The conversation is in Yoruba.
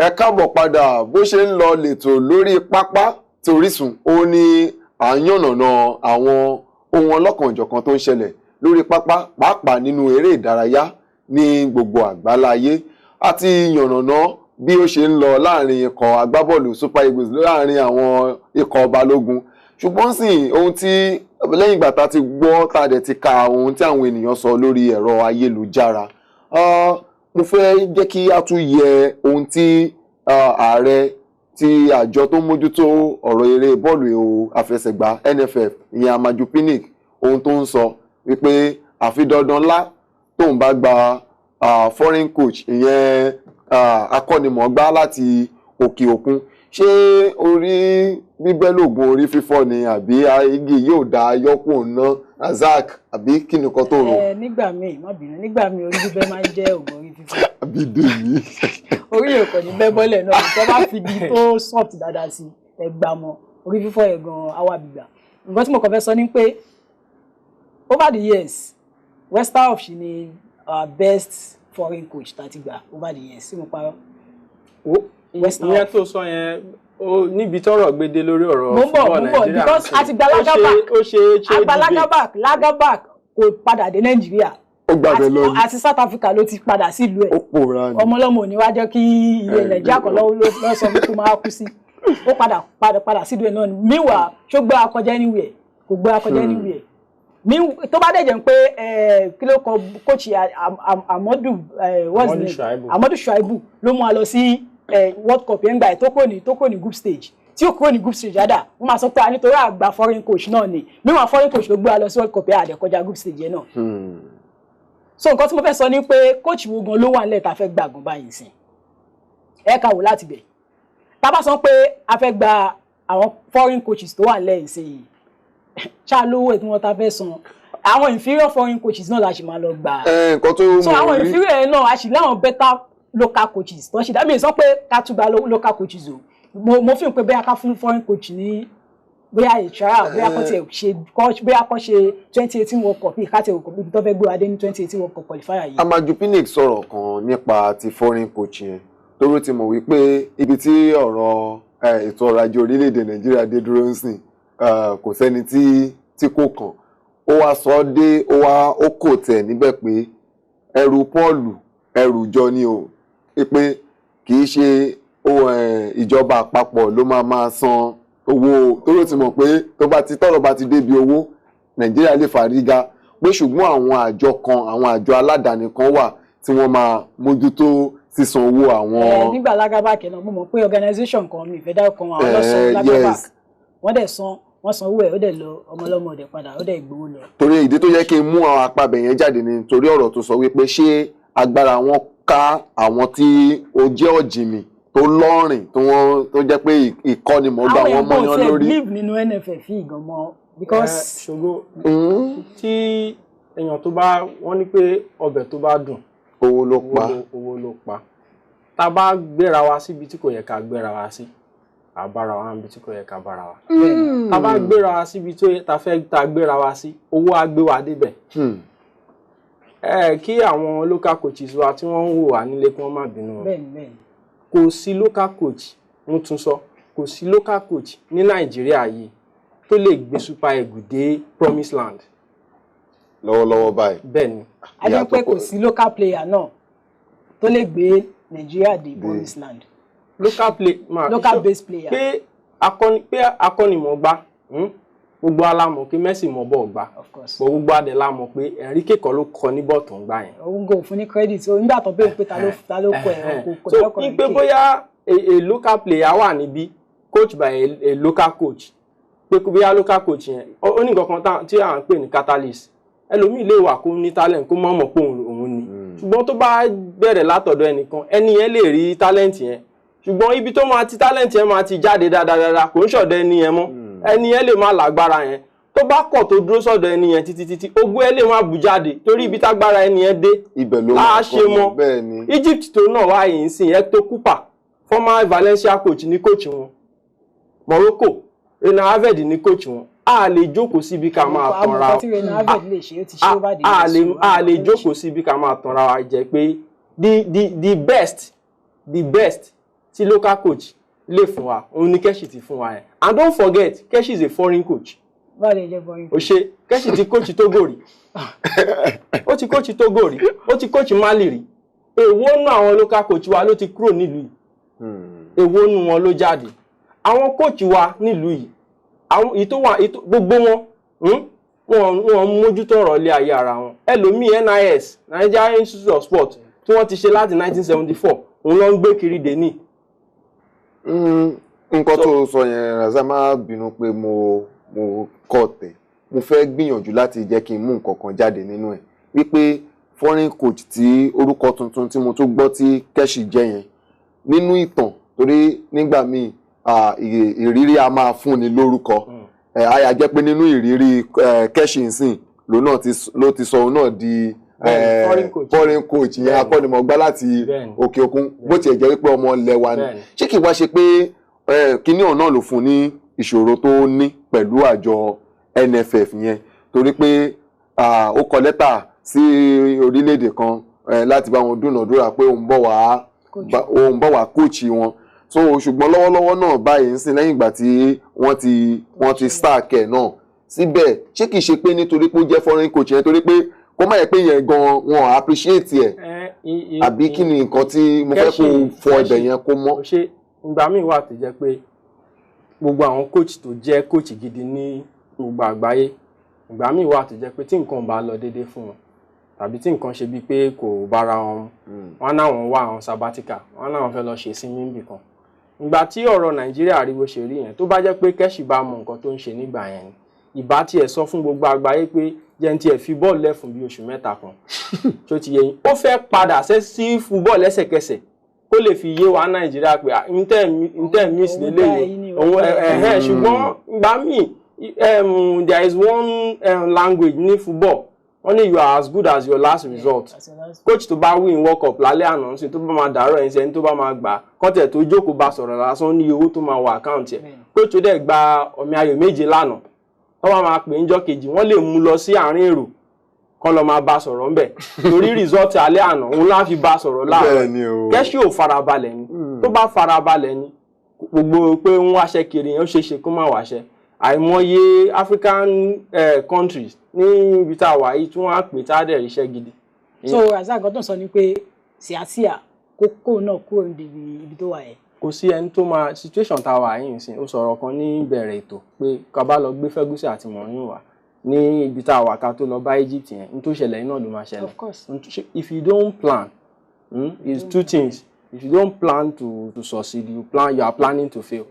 ẹ káàbọ̀ padà bó ṣe ń lọ lẹ́tọ̀ lórí pápá tí Orísun ó ní à ń yànnàná àwọn ohun ọlọ́kanòjọ̀kan tó ń ṣẹlẹ̀ lórí pápá pàápàá nínú eré ìdárayá ní gbogbo àgbáláyé àti yànnàná bí ó ṣe ń lọ láàrin ikọ̀ agbábọ́ọ̀lù Super Eagles láàrin àwọn ikọ̀ balógun ṣùgbọ́n sì ohun tí lẹ́yìn ìgbà tá a ti gbọ́ tá a dẹ̀ ti ka ohun tí àwọn ènìyàn sọ lórí ẹ̀rọ ayélujára mo fẹ́ jẹ́ kí a tún yẹ ohun tí ààrẹ ti àjọ tó mójútó ọ̀rọ̀ eré bọ́ọ̀lù àfẹsẹ̀gbá NFF ìyẹn Amaju Pinnick ohun tó ń sọ wípé àfi dandan ńlá tóun bá gba foreign coach ìyẹn akọ́nimọ̀ọ́gbá láti òkè òkun ṣé orí bíbẹ́ lògùn orí fífọ́ ni àbí igi yóò dá yọ́pọ̀ ná Razak àbí kí nìkan tó rò. nígbà míì má bínú nígbà míì orí bíbẹ́ máa ń jẹ́ ògùn orí fífọ́. àbí dèmí. orí èkó ní bẹ́ bọ́lẹ̀ náà tó bá fi di tó soft dáadáa sí ẹgbàá mọ́ orí fífọ́ yẹn gan awa gbígbà. nǹkan tí mo kàn fẹ́ sọ ni pé over the years Westerhoff ni our best foreign coach tàti gbà over the years sí mo parọ́. ìyẹn tó sọ yẹn níbi tọ́rọ̀ gbédé lórí ọ̀rọ̀ football Nàìjíríà because àti gba Lagabak kò padà dé Nàìjíríà ó gbàgbé lọ ní àti South Africa ló ti padà sílùú ẹ̀ ó pòórá ní ọmọlọ́mọ ò ní wá jẹ́ kí ilẹ̀ Nàìjíríà kan lọ sọ pé kó máa kú sí ó padà sílùú ẹ̀ náà ni meanwhile ṣó gbé akọjá anywhere kò gbé akọjá anywhere tó bá dẹ̀jẹ̀ pé kí ló kọ kóòchì Amadu Shuaibu ló mú wa lọ sí World Cup yẹn gbà tó kúrò ní group stage tí ó kúrò ní group stage dáadáa wọ́n máa sọ pé nítorí àgbà foreign coach náà ni mímọ̀ foreign coach ló gbé wa lọ sí World Cup yẹn àdẹ̀kọjá group stage yẹn náà. So nǹkan tí mo fẹ́ sọ ni pé coach wo gan ló wà nílẹ̀ tá a fẹ́ gbà gan báyìí sìn ẹ ká wò láti bẹ̀ tá a bá sọ pé a fẹ́ gba àwọn foreign coaches tó wà nílẹ̀ ìsìn ṣáà lówó ẹ̀ tí wọ́n ta fẹ́ san àwọn inferior foreign coaches náà la ṣì máa lọ gbà. nǹkan tó mú so àwọn inferior yẹn náà a ṣì láwọn better local coaches tó ṣì dá mi sọ pé ká tún gba local coaches o mo fi hàn pé bóyá ká fún foreign coach ní bóyá ìṣara bóyá kó tiẹ̀ ṣe bóyá kó ṣe 2018 World Cup yìí ká tiẹ̀ kò níbi tó fẹ́ gbé wa dé ní 2018 World Cup qualifier yìí. Amaju Pinnick sọ̀rọ̀ kan nípa ti foreign coach yẹn torí ti mọ̀ wípé ibi tí ọ̀rọ̀ ètò ọrọ̀ ajé orílẹ̀-èdè Nàìjíríà dé dúró ń sìn kò sẹ́ni tí kò kàn ó wá sọ dé ó kò tẹ̀ níbẹ̀ pé ẹrù Pọ́ọ̀lù ẹrù jọ ni o pé kì í ṣe ìjọba àpapọ̀ ló máa san owó tó ló ti mọ̀ pé tọ́rọ̀ bá ti débi owó Nàìjíríà lè fàrígá pé ṣùgbọ́n àwọn àjọ kan àwọn àjọ aládàáni kan wà tí wọ́n máa mójútó sísan owó àwọn. nígbà Lagabak náà mo mọ̀ pé organisation kan mi ìfẹ́ dá kan àwọn lọ́sàn Lagabak wọ́n dẹ̀ san owó ẹ̀ ó dẹ̀ lọ ọmọlọ́mọ ọ̀dẹ̀ padà ó dẹ̀ gbowó lọ. torí ìdí tó yẹ kí n mú àwọn apabẹ̀ yẹn jáde ni torí ọ̀rọ̀ tó sọ wípé ṣé agbára wọn ká àwọn tí ó jẹ́ ọ̀jìnmí tó lọ́rìn tó jẹ́ pé ìkọ́nimọ̀ọ́gbà wọn mọ́yán lórí. àwọn èèyàn kò tiẹ̀ believe nínú NFF yìí gan mọ́ because. ṣògo tí èèyàn tó bá wọ́n ní pé ọbẹ̀ tó bá dùn owó ló pa tá a bá gbéra wa síbi tí kò yẹ ká gbéra wa sí àbára wa níbi tí kò yẹ ká bára wa tá a bá gbéra wa síbi tó yẹ tá gbéra wa sí owó á gbé wa débẹ̀ kí àwọn local coaches wa tí wọ́n ń wò wá nílé kí wọ́n má bínú kò sí local coach mo tún sọ kò sí local coach ní Nàìjíríà yìí tó lè gbé Super Eagles dé Promised Land lọ́wọ́lọ́wọ́ báyìí. bẹ́ẹ̀ni. a jẹ́ pé kò sí local player náà tó lè gbé Nàìjíríà dé Promised Land. local based player. pé akọ́nimọ̀ọ́gbá gbogbo alámọ̀ pé Messi mọ̀ bọ̀ gbá gbogbo adẹ̀ lámọ̀ pé Enrique kọ́ ló kọ ní bọ̀ tó ń gbá yẹn. òun kò fún ní credit o nígbà tó bẹ̀rẹ̀ pé ta ló kọ ẹ̀rọ kò dọ́kọ̀ Enrique. so pé bóyá a local player wà níbí coach by a local coach pé bóyá local coach yẹn ó ní nǹkan kan tí à ń pè ní catalyst ẹlòmíì lè wà kó ní talent kó mọ̀ pé òun ni ṣùgbọ́n tó bá bẹ̀rẹ̀ látọ̀dọ̀ ẹnìkan ẹni yẹn lè rí talent yẹn ṣùgbọ́n ibi tó máa ti talent yẹn máa ti jáde dáadáa kò ń ṣọ̀dọ̀ ẹni yẹn mọ́ ẹni yẹn lè má lágbára yẹn tó bá kọ̀ tó dúró sọ́dọ̀ ẹni yẹn títí ogún ẹ lè má bù jáde torí ibi tágbára ẹni yẹn dé láà ṣe mọ́ Egypt tó náà wá yìí ń sìn Hector Cooper former Valencia coach ní coach wọn Morocco Rena Harvard ní coach wọn a lè jókòó síbi ká máa tanra a lè jókòó síbi ká máa tanra wa jẹ́ pé the best tí local coach lè fún wa òun ni Keshi ti fún wa yẹn. And don't forget Keshi is a foreign coach. báwo lè jẹ́ foreign ó ṣe Keshi ti coach Togo rí ó ti coach Togo rí ó ti coach Mali rí èwo nù àwọn local coach wa ló ti kúrò nílùú yìí èwo nù wọn ló jáde àwọn coach wa nílùú yìí àwọn gbogbo wọn mójútó ọ̀rọ̀ ilé ayé ara wọn ẹlòmíì NIS Nigeria Institute of Sport tí wọ́n ti ṣe láti 1974 òun ló ń gbé kiri dé ní. nǹkan tó sọ yẹn Razak má bínú pé mo kọ̀ tẹ̀ mo fẹ́ gbìyànjú láti jẹ́ kí n mú nǹkan kan jáde nínú ẹ̀ wípé foreign coach tí orúkọ tuntun tí mo tún gbọ́ tí Keshi jẹ́ yẹn nínú ìtàn torí nígbà míì ìrírí a máa fúnni lórúkọ àyà jẹ́ pé nínú ìrírí Keshi nsìn ló ti sọ òun náà di foreign coach yẹn akọ́nimọ̀ọ́gbá láti òkè òkun bó tiẹ̀ jẹ́ wípé ọmọ ilẹ̀ wa ni ṣé kì í wá ṣe pé kíní ọ̀hún náà ló fún ní ìṣòro tó ní pẹ̀lú àjọ NFF yẹn torí pé ó kọ lẹ́tà sí orílẹ̀-èdè kan láti bá wọn dúnàdúrà pé òun bọ̀ wá kóòchì wọn so ṣùgbọ́n lọ́wọ́lọ́wọ́ náà báyìí ń sìn lẹ́yìn ìgbà tí wọ́n ti stark ẹ̀ náà síbẹ̀ ṣé kìí ṣe pé nítorí pé ó jẹ́ foreign coach yẹn torí pé kó má yẹ pé yẹn gan wọn appreciate ẹ̀ àbí kí ni nǹkan tí mo fẹ́ kó fọ ibẹ̀ yẹn kó mọ́. ṣé ìgbà míì wà tó jẹ́ pé gbogbo àwọn coach tó jẹ́ coach gidi ní gbogbo àgbáyé ìgbà míì wà tó jẹ́ pé tí nǹkan bá lọ déédéé fún wọn tàbí tí nǹkan ṣe bíi pé kò bára wọn wọn náà wọn wá àwọn sabatika wọn náà wọn fẹ́ lọ ṣe sinmi níbì kan ìgbà tí ọ̀rọ̀ Nàìjíríà rí bó ṣe rí yẹn tó bá jẹ́ pé Keshi bá mọ nǹkan tó ń ṣe nígbà yẹn ni ìbá tiẹ̀ sọ fún gbogbo àgbáyé pé jẹ́ tiẹ̀ fi bọ́ọ̀lù lẹ̀ fún bí oṣù mẹ́ta kan tó ti yẹ yín ó fẹ́ padà sí fúbọ́ọ̀lù lẹ́sẹ̀kẹsẹ̀ kó lè fi yé wa Nàìjíríà pé ntẹ́ miss lélẹ́yìn òun ṣùgbọ́n ìgbà míì there is one language ní football only you are as good as your last result. Coach tó bá win World Cup lálẹ́ àná sí tó bá máa dàárọ̀ ẹ̀yìn sẹ́ni tó bá máa gbà kọ́tẹ̀ tó jókòó bá sọ̀rọ̀ lásán ní owó tó máa wà àkáǹtì ẹ̀. Coach tó dẹ̀ gba ọ̀mì ayò 7 lánàá wọ́n bá máa pè ń jọ́ kejì wọ́n lè mú lọ sí àárín èrò kọ́ lọ máa bá sọ̀rọ̀ ńbẹ̀ torí result alẹ́ àná òun láfi bá sọ̀rọ̀ láàárọ̀. Keshi ò farabalẹ̀ ni tó bá farabalẹ̀ ni gbogbo pé ń wáṣẹ́ kiri yẹn ó ṣeéṣe kó má wáṣẹ́ àìmọye African countries ní ibi tá a wà yìí tí wọ́n á pè tá a dẹ̀ ríṣẹ́ gidi. so Razak tó ń sọ ni pé síàsíà kókó náà kúrò níbi tó wà yẹn. kò sí ẹni tó máa situation tá a wà yìí sí ó sọ̀rọ̀ kan ní ìbẹ̀rẹ̀ ètò pé ká bá lọ gbé Ferguson àti Mourinho wá ní ibi tá a wà ká tó lọ bá Egypt yẹn ní tó ṣẹlẹ̀ iná ló máa ṣẹlẹ̀. Of course. If you don't plan it's two things if you don't plan to succeed you are planning to fail.